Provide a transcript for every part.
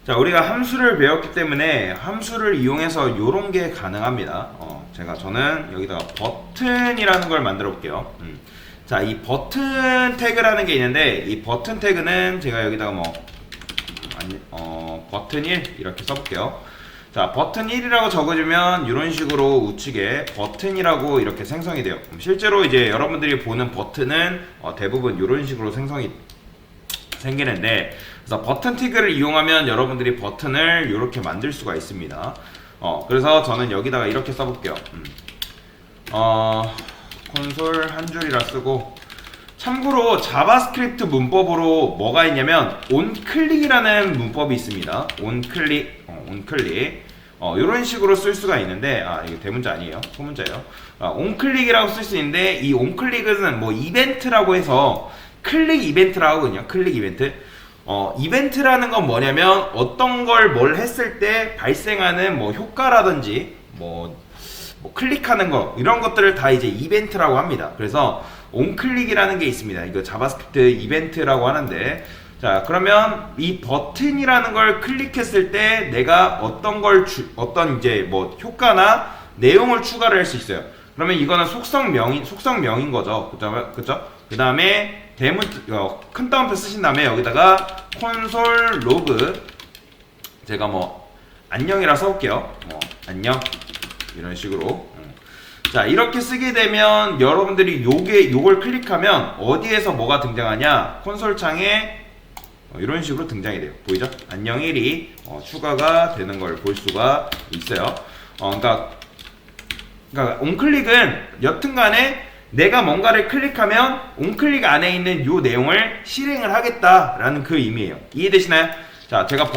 자, 우리가 함수를 배웠기 때문에 함수를 이용해서 요런 게 가능합니다. 저는 여기다가 버튼이라는 걸 만들어 볼게요. 자, 이 버튼 태그라는 게 있는데, 이 버튼 태그는 제가 여기다가 버튼 1 이렇게 써볼게요. 자, 버튼 1이라고 적어주면 이런 식으로 우측에 버튼이라고 이렇게 생성이 돼요. 실제로 이제 여러분들이 보는 버튼은 대부분 이런 식으로 생기는데, 그래서 버튼 태그를 이용하면 여러분들이 버튼을 이렇게 만들 수가 있습니다. 그래서 저는 여기다가 이렇게 써볼게요. 콘솔 한 줄이라 쓰고, 참고로 자바스크립트 문법으로 뭐가 있냐면 onClick이라는 문법이 있습니다. onClick, 이런 식으로 쓸 수가 있는데, 이게 대문자 아니에요, 소문자예요. onClick이라고 쓸 수 있는데, 이 onClick은 뭐 이벤트라고 해서 클릭 이벤트라고 하거든요. 클릭 이벤트. 이벤트라는 건 뭐냐면 어떤 걸 뭘 했을 때 발생하는 뭐 효과라든지 뭐 클릭하는 거, 이런 것들을 다 이제 이벤트라고 합니다. 그래서 onClick이라는 게 있습니다. 이거 자바스크립트 이벤트라고 하는데, 자, 그러면 이 버튼이라는 걸 클릭했을 때 내가 어떤 이제 뭐 효과나 내용을 추가를 할 수 있어요. 그러면 이거는 속성명인 거죠. 그죠? 그 다음에 큰 따옴표 쓰신 다음에 여기다가 콘솔 로그, 제가 뭐 안녕이라 써볼게요. 안녕, 이런 식으로. 자, 이렇게 쓰게 되면 여러분들이 요걸 클릭하면 어디에서 뭐가 등장하냐, 콘솔 창에 이런 식으로 등장이 돼요. 보이죠? 안녕 1이 추가가 되는 걸 볼 수가 있어요. 그러니까 onClick은 여튼간에 내가 뭔가를 클릭하면 onClick 안에 있는 요 내용을 실행을 하겠다라는 그 의미예요. 이해되시나요? 자, 제가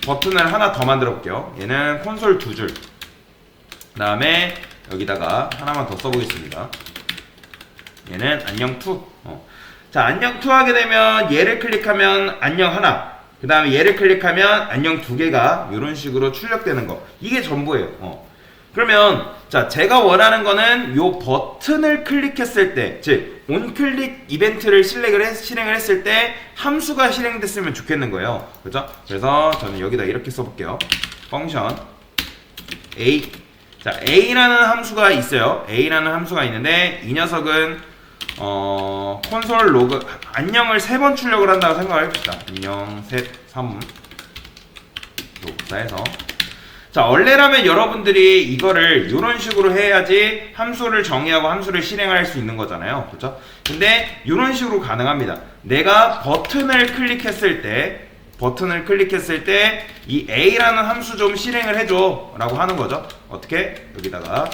버튼을 하나 더 만들어 볼게요. 얘는 콘솔 2줄. 그 다음에 여기다가 하나만 더 써보겠습니다. 얘는 안녕2. 자, 안녕2 하게 되면 얘를 클릭하면 안녕 하나, 그 다음에 얘를 클릭하면 안녕 2개가 이런 식으로 출력되는 거, 이게 전부예요. 그러면 자, 제가 원하는 거는 요 버튼을 클릭했을 때, 즉 onClick 이벤트를 실행을 했을 때 함수가 실행됐으면 좋겠는 거예요. 그죠? 그래서 저는 여기다 이렇게 써볼게요. 펑션 a. 자, a라는 함수가 있어요. a라는 함수가 있는데, 이 녀석은 콘솔 로그 안녕을 3번 출력을 한다고 생각을 해봅시다. 안녕 3 로그사에서, 자, 원래라면 여러분들이 이거를 이런 식으로 해야지 함수를 정의하고 함수를 실행할 수 있는 거잖아요. 그렇죠? 근데 이런 식으로 가능합니다. 내가 버튼을 클릭했을 때 이 a라는 함수 좀 실행을 해줘 라고 하는 거죠. 어떻게? 여기다가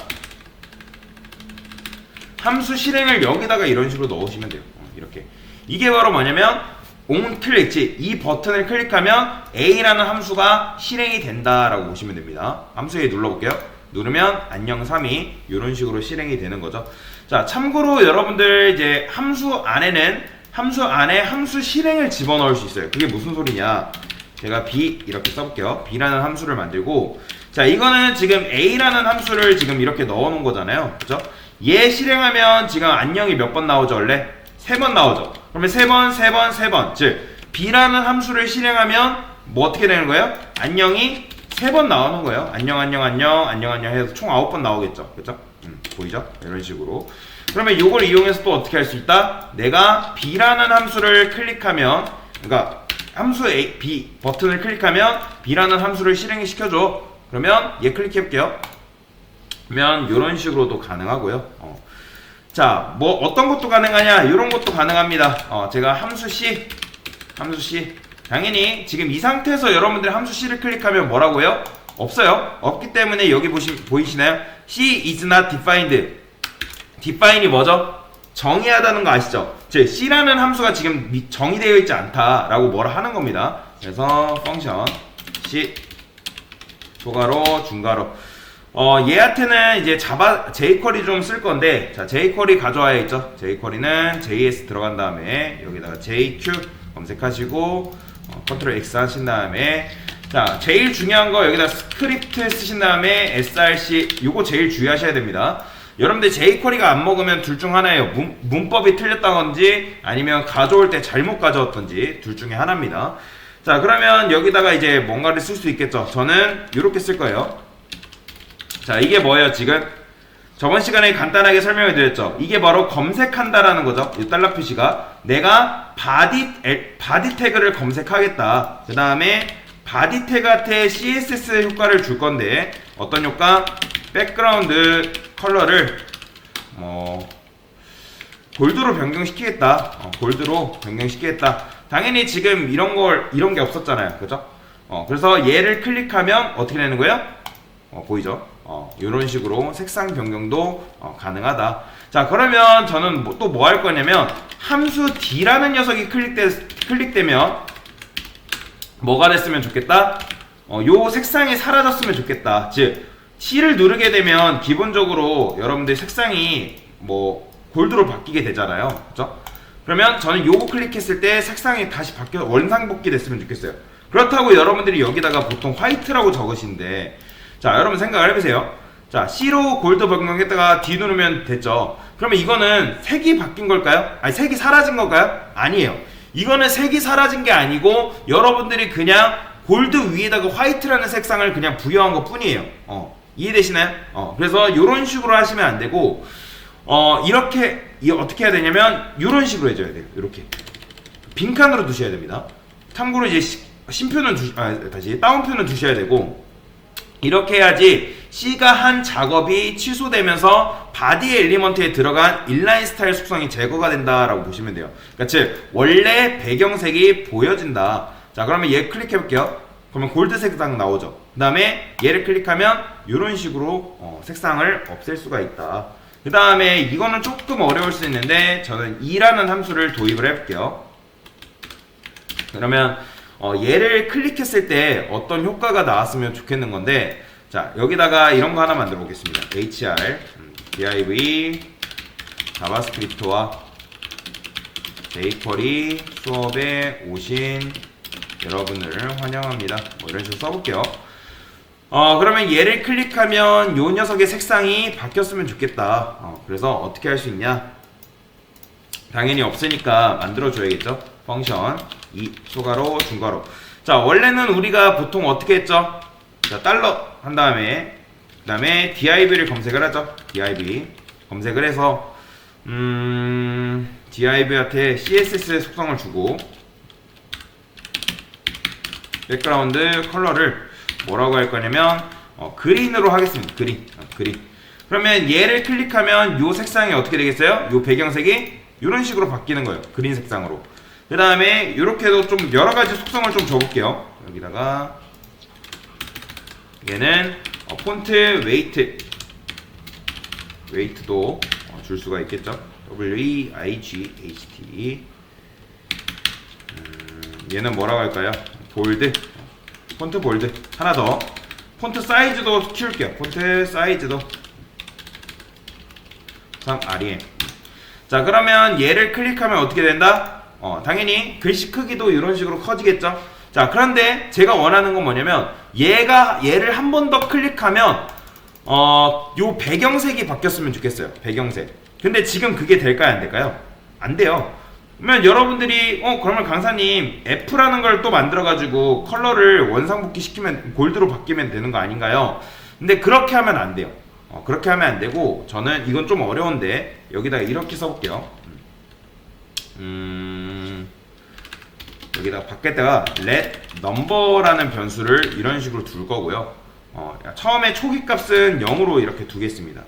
함수 실행을 여기다가 이런 식으로 넣으시면 돼요. 이렇게. 이게 바로 뭐냐면 onClick, 이 버튼을 클릭하면 a라는 함수가 실행이 된다라고 보시면 됩니다. 함수에 눌러볼게요. 누르면 안녕 3이 이런 식으로 실행이 되는 거죠. 자, 참고로 여러분들 이제 함수 안에 함수 실행을 집어넣을 수 있어요. 그게 무슨 소리냐? 제가 b 이렇게 써볼게요. b라는 함수를 만들고, 자, 이거는 지금 a라는 함수를 지금 이렇게 넣어놓은 거잖아요. 그죠? 얘 실행하면 지금 안녕이 몇 번 나오죠? 원래 3번 나오죠. 그러면 3번, 즉 b라는 함수를 실행하면 뭐 어떻게 되는 거예요? 안녕이 3번 나오는 거예요. 안녕 해서 총 9번 나오겠죠. 그죠? 보이죠? 이런 식으로. 그러면 이걸 이용해서 또 어떻게 할 수 있다? 내가 b라는 함수를 클릭하면, 그러니까 함수 b 버튼을 클릭하면 b라는 함수를 실행을 시켜줘. 그러면 얘 클릭해 볼게요. 그러면 이런 식으로도 가능하고요. 자, 뭐 어떤 것도 가능하냐? 이런 것도 가능합니다. 제가 함수 C, 당연히 지금 이 상태에서 여러분들이 함수 C를 클릭하면 뭐라고요? 없어요. 없기 때문에 여기 보이시나요? C is not defined. define이 뭐죠? 정의하다는 거 아시죠? 즉 C라는 함수가 지금 정의되어 있지 않다라고 뭐라 하는 겁니다. 그래서 펑션 C 초가로 중가로, 얘한테는 이제 jQuery 좀 쓸 건데, 자, jQuery 가져와야겠죠. jQuery는 js 들어간 다음에 여기다가 jq 검색하시고 컨트롤 X 하신 다음에, 자, 제일 중요한 거 여기다 스크립트 쓰신 다음에 src, 요거 제일 주의하셔야 됩니다. 여러분들 jQuery가 안 먹으면 둘 중 하나예요. 문법이 틀렸다든지 아니면 가져올 때 잘못 가져왔든지 둘 중에 하나입니다. 자, 그러면 여기다가 이제 뭔가를 쓸 수 있겠죠. 저는 이렇게 쓸 거예요. 자, 이게 뭐예요? 지금 저번 시간에 간단하게 설명을 드렸죠. 이게 바로 검색한다라는 거죠. 이 달러 표시가 내가 바디 태그를 검색하겠다. 그 다음에 바디 태그한테 CSS 효과를 줄 건데 어떤 효과? 백그라운드 컬러를 골드로 변경시키겠다. 골드로 변경시키겠다. 당연히 지금 이런 게 없었잖아요. 그죠? 그래서 얘를 클릭하면 어떻게 되는 거예요? 보이죠? 이런 식으로 색상 변경도 가능하다. 자, 그러면 저는 또 뭐 할 거냐면 함수 D라는 녀석이 클릭되면 뭐가 됐으면 좋겠다? 요 색상이 사라졌으면 좋겠다. 즉 T를 누르게 되면 기본적으로 여러분들 색상이 뭐 골드로 바뀌게 되잖아요. 그죠? 그러면 저는 요거 클릭했을 때 색상이 다시 바뀌어 원상복귀 됐으면 좋겠어요. 그렇다고 여러분들이 여기다가 보통 화이트라고 적으시는데, 자, 여러분 생각을 해보세요. 자, C로 골드 변경했다가 D 누르면 됐죠. 그러면 이거는 색이 바뀐 걸까요? 아니, 색이 사라진 걸까요? 아니에요. 이거는 색이 사라진 게 아니고 여러분들이 그냥 골드 위에다가 화이트라는 색상을 그냥 부여한 것 뿐이에요. 이해되시나요? 그래서 이런 식으로 하시면 안 되고, 이렇게 어떻게 해야 되냐면 이런 식으로 해줘야 돼요. 이렇게 빈칸으로 두셔야 됩니다. 참고로 이제 심표는 다운표는 두셔야 되고, 이렇게 해야지 C가 한 작업이 취소되면서 바디 엘리먼트에 들어간 인라인 스타일 속성이 제거가 된다라고 보시면 돼요. 그러니까 즉 원래 배경색이 보여진다. 자, 그러면 얘 클릭해 볼게요. 그러면 골드 색상 나오죠. 그 다음에 얘를 클릭하면 이런 식으로 색상을 없앨 수가 있다. 그 다음에 이거는 조금 어려울 수 있는데 저는 2라는 함수를 도입을 해볼게요. 그러면 얘를 클릭했을 때 어떤 효과가 나왔으면 좋겠는 건데, 자, 여기다가 이런 거 하나 만들어 보겠습니다. HR div 자바스크립트와 jQuery 수업에 오신 여러분을 환영합니다. 뭐 이런 식으로 써볼게요. 그러면 얘를 클릭하면 요 녀석의 색상이 바뀌었으면 좋겠다. 그래서 어떻게 할 수 있냐? 당연히 없으니까 만들어줘야겠죠. 펑션 이 초괄호 중괄호. 자, 원래는 우리가 보통 어떻게 했죠? 자, 달러 한 다음에 그 다음에 div를 검색을 하죠. div 검색을 해서 div한테 css 속성을 주고 백그라운드 컬러를 뭐라고 할 거냐면 그린으로 하겠습니다. 그린. 그러면 얘를 클릭하면 요 색상이 어떻게 되겠어요? 요 배경색이 이런 식으로 바뀌는 거예요. 그린 색상으로. 그 다음에 이렇게도 좀 여러가지 속성을 좀 줘볼게요. 여기다가 얘는 폰트 웨이트도 줄 수가 있겠죠. WEIGHT. 얘는 뭐라고 할까요? 볼드. 폰트 볼드. 하나 더. 폰트 사이즈도 키울게요. 폰트 사이즈도 REM. 자, 그러면 얘를 클릭하면 어떻게 된다? 당연히 글씨 크기도 이런 식으로 커지겠죠. 자, 그런데 제가 원하는 건 뭐냐면 얘를 한 번 더 클릭하면 요 배경색이 바뀌었으면 좋겠어요. 배경색. 근데 지금 그게 될까요? 안 될까요? 안 돼요. 그러면 여러분들이 그러면 강사님 F라는 걸 또 만들어가지고 컬러를 원상복귀 시키면 골드로 바뀌면 되는 거 아닌가요? 근데 그렇게 하면 안 돼요. 그렇게 하면 안 되고, 저는 이건 좀 어려운데 여기다가 이렇게 써볼게요. 여기다가 밖에다가 let number라는 변수를 이런 식으로 둘 거고요. 처음에 초기 값은 0으로 이렇게 두겠습니다.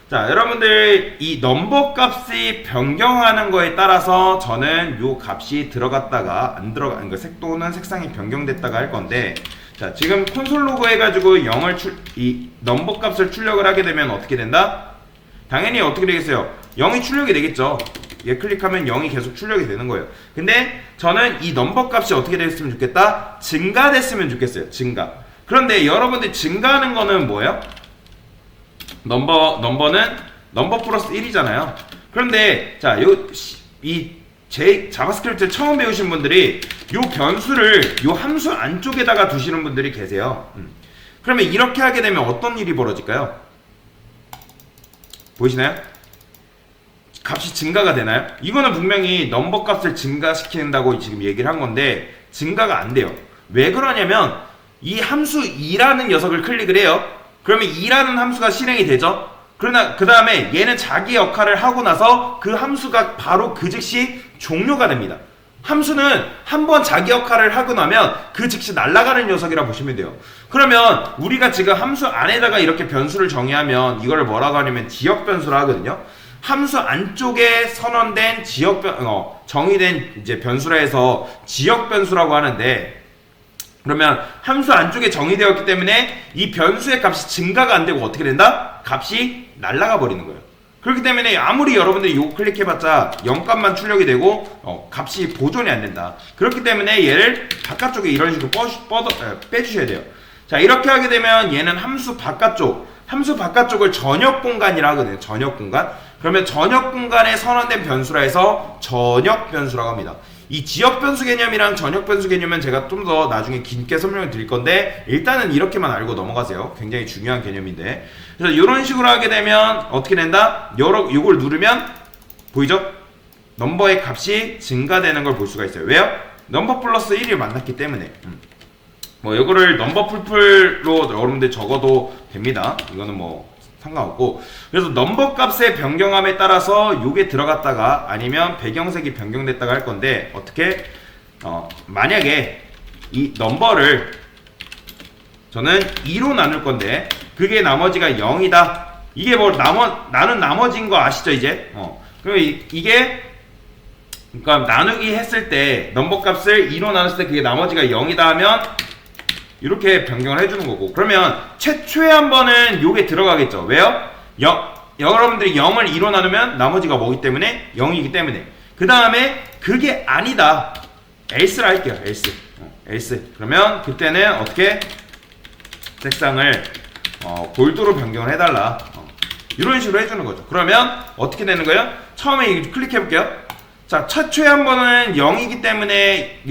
자, 여러분들 이 넘버 값이 변경하는 거에 따라서 저는 요 값이 들어갔다가 안 들어가, 그러니까 색도는 색상이 변경됐다가 할 건데, 자, 지금 콘솔 로그 해가지고 이 넘버 값을 출력을 하게 되면 어떻게 된다? 당연히 어떻게 되겠어요? 0이 출력이 되겠죠. 얘 클릭하면 0이 계속 출력이 되는 거예요. 근데 저는 이 넘버 값이 어떻게 됐으면 좋겠다? 증가됐으면 좋겠어요. 증가. 그런데 여러분들 증가하는 거는 뭐예요? 넘버는 넘버 플러스 1이잖아요. 그런데 자, 자바스크립트 처음 배우신 분들이 요 변수를 요 함수 안쪽에다가 두시는 분들이 계세요. 그러면 이렇게 하게 되면 어떤 일이 벌어질까요? 보이시나요? 값이 증가가 되나요? 이거는 분명히 넘버 값을 증가시킨다고 지금 얘기를 한 건데, 증가가 안 돼요. 왜 그러냐면 이 함수 2라는 녀석을 클릭을 해요. 그러면 2라는 함수가 실행이 되죠. 그러나 그 다음에 얘는 자기 역할을 하고 나서 그 함수가 바로 그 즉시 종료가 됩니다. 함수는 한번 자기 역할을 하고 나면 그 즉시 날아가는 녀석이라 보시면 돼요. 그러면 우리가 지금 함수 안에다가 이렇게 변수를 정의하면 이걸 뭐라고 하냐면 지역 변수라 하거든요. 함수 안쪽에 선언된 정의된 이제 변수라 해서 지역 변수라고 하는데, 그러면 함수 안쪽에 정의되었기 때문에 이 변수의 값이 증가가 안 되고 어떻게 된다? 값이 날아가 버리는 거예요. 그렇기 때문에 아무리 여러분들이 이거 클릭해봤자 0값만 출력이 되고 값이 보존이 안 된다. 그렇기 때문에 얘를 바깥쪽에 이런 식으로 빼주셔야 돼요. 자, 이렇게 하게 되면 얘는 함수 바깥쪽을 전역 공간이라 하거든요. 전역 공간. 그러면 전역 공간에 선언된 변수라 해서 전역 변수라고 합니다. 이 지역 변수 개념이랑 전역 변수 개념은 제가 좀 더 나중에 깊게 설명을 드릴 건데, 일단은 이렇게만 알고 넘어가세요. 굉장히 중요한 개념인데. 그래서 이런 식으로 하게 되면 어떻게 된다? 요걸 누르면 보이죠? 넘버의 값이 증가되는 걸 볼 수가 있어요. 왜요? 넘버 플러스 1을 만났기 때문에. 뭐 요거를 넘버 풀풀로 여러분들 적어도 됩니다. 이거는 뭐 상관없고. 그래서 넘버 값의 변경함에 따라서 요게 들어갔다가 아니면 배경색이 변경됐다가 할 건데, 어떻게 만약에 이 넘버를 저는 2로 나눌 건데 그게 나머지가 0이다. 이게 뭐 나는 나머지인 거 아시죠 이제? 그럼 이게 그러니까 나누기 했을 때 넘버 값을 2로 나눴을 때 그게 나머지가 0이다 하면 이렇게 변경을 해주는 거고, 그러면 최초에 한 번은 요게 들어가겠죠. 왜요? 여러분들이 0을 2로 나누면 나머지가 뭐기 때문에 0이기 때문에. 그 다음에 그게 아니다. else를 할게요. else. 그러면 그때는 어떻게 색상을 골드로 변경을 해달라. 이런 식으로 해주는 거죠. 그러면 어떻게 되는 거예요? 처음에 클릭해 볼게요. 자, 최초에 한 번은 0이기 때문에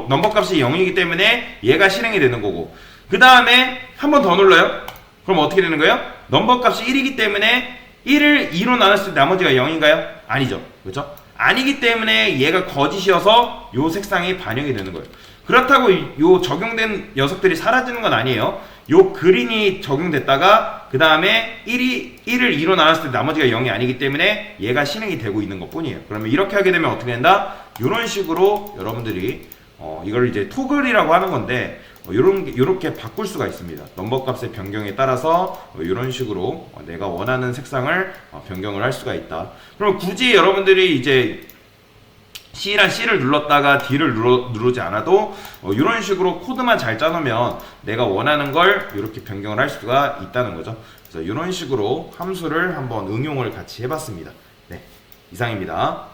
넘버 값이 0이기 때문에 얘가 실행이 되는 거고, 그 다음에 한 번 더 눌러요. 그럼 어떻게 되는 거예요? 넘버 값이 1이기 때문에 1을 2로 나눴을 때 나머지가 0인가요? 아니죠. 그렇죠? 아니기 때문에 얘가 거짓이어서 요 색상이 반영이 되는 거예요. 그렇다고 요 적용된 녀석들이 사라지는 건 아니에요. 요 그린이 적용됐다가 그 다음에 1을 2로 나눴을 때 나머지가 0이 아니기 때문에 얘가 실행이 되고 있는 것 뿐이에요. 그러면 이렇게 하게 되면 어떻게 된다? 이런 식으로 여러분들이 이걸 이제 토글이라고 하는 건데 요렇게 바꿀 수가 있습니다. 넘버 값의 변경에 따라서 이런 식으로 내가 원하는 색상을 변경을 할 수가 있다. 그럼 굳이 여러분들이 이제 C랑 C를 눌렀다가 D를 누르지 않아도 이런 식으로 코드만 잘 짜놓으면 내가 원하는 걸 이렇게 변경을 할 수가 있다는 거죠. 그래서 이런 식으로 함수를 한번 응용을 같이 해봤습니다. 네, 이상입니다.